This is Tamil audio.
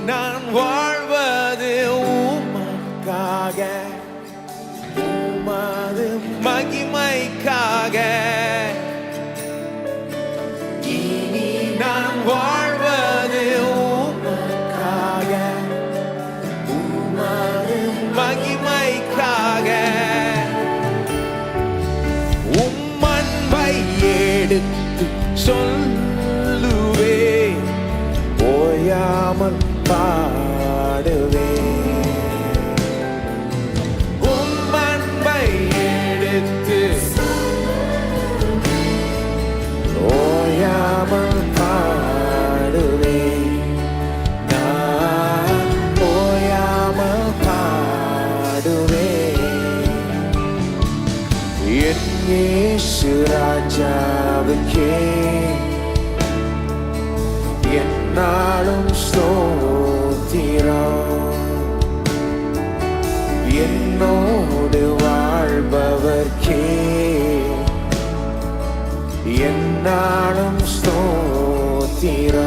நான் வாழ்வது உமக்காக, உமது மகிமைக்காக. இனி நான் வாழ்வது உமக்காக, உமது மகிமைக்காக. உம்மன்பை எடுத்து சொல்லுவே, ஓயாமல் பாடுவே. உம்மன்பை எடுத்து ஓயாமல் பாடுவே. நான் ஓயாமல் பாடுவே. என் இயேசு ராஜாவுக்கே என்னாலும் ஸ்தோத்திரம். என்னோடு வாழ்பவர்க்கே என்னாலும் ஸ்தோத்திரம்.